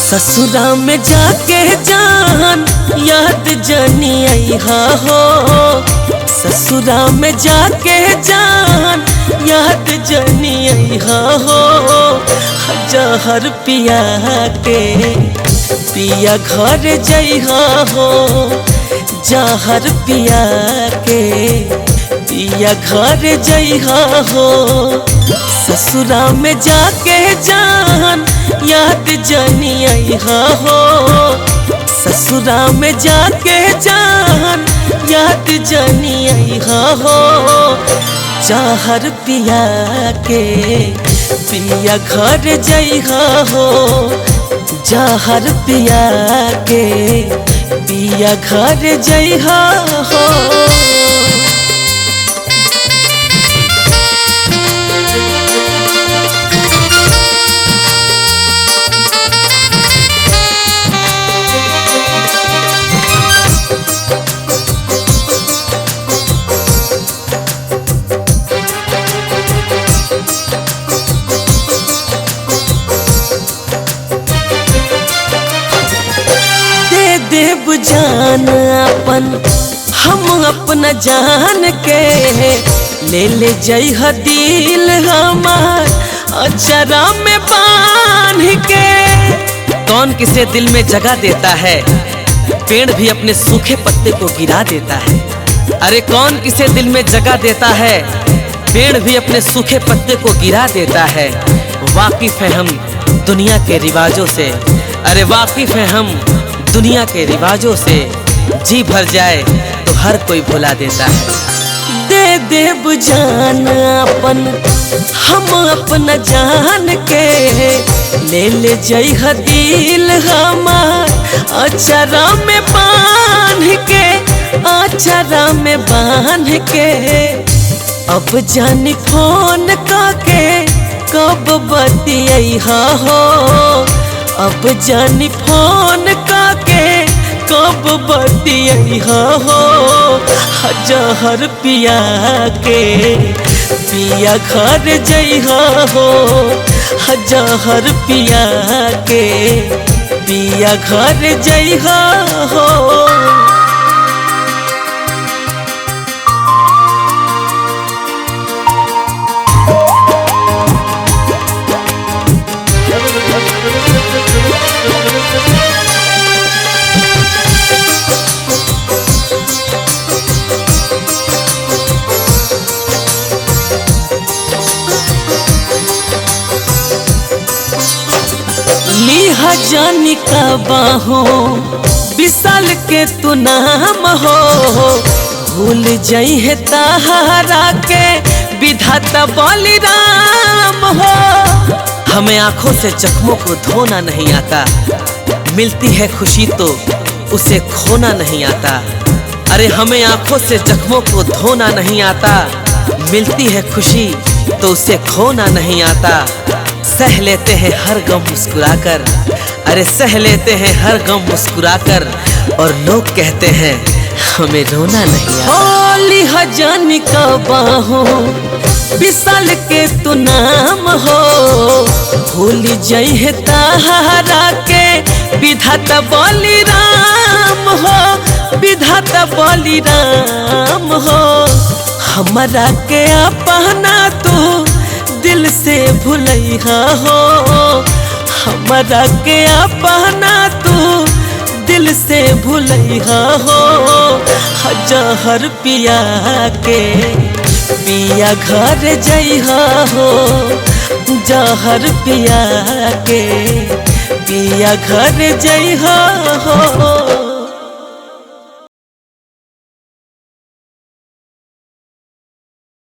ससुरा में जाके जान याद जनी आइहा हो। ससुरा में जाके जान याद जनी आइहा हो। जहर पिया के पिया घर जइहा हो। जहर पिया के पिया घर जइहा हो। ससुरा में जाके जान याद जनी आइहा हो। ससुरा में जाके जान याद जनी आइहा हो। जहर पिया के पिया घर जइहा हो। जहर पिया के पिया घर जइहा हो। देव जान अपन हम अपना जान के ले जइह दिल हमार अचरा में बांध के। कौन किसे दिल में जगह देता है, पेड़ भी अपने सूखे पत्ते को गिरा देता है। अरे कौन किसे दिल में जगह देता है, पेड़ भी अपने सूखे पत्ते को गिरा देता है। वाकिफ है हम दुनिया के रिवाजों से, अरे वाकिफ है हम दुनिया के रिवाजों से। जी भर जाए तो हर कोई भुला देता है। दे देव जान अपन हम अपना जान के ले जइह दिल हमार अचरा में बांध के। अचरा में बांध के अब जानी फोन करके कब बतियाइहा हो। अब जानी फोन करके कब बतियाइहा हो। जहर पिया के पिया घर जइहा हो। जहर पिया के पिया घर जइहा हो। लिहा जानी का बाहो विशाल के तू नाम हो। भूल जइहे ताहरा के विधाता बलिराम हो। हमें आंखों से जख्मों को धोना नहीं आता, मिलती है खुशी तो उसे खोना नहीं आता। अरे हमें आंखों से जख्मों को धोना नहीं आता, मिलती है खुशी तो उसे खोना नहीं आता। सह लेते हैं हर गम मुस्कुराकर, अरे सह लेते हैं हर गम मुस्कुराकर। और लोग कहते हैं हमें रोना नहीं आता। लिहा जानी का बाहो विशाल के तू नाम हो। भूल जइहे ताहरा के विधाता बलिराम हो। विधाता बलिराम हो। हमरा के अपना तू दिल से भुलैहा हो। हमरा के अपना तू दिल से भुलैहा हो। जहर पिया के पिया घर जइहा हो। जहर पिया के पिया घर जइहा हो।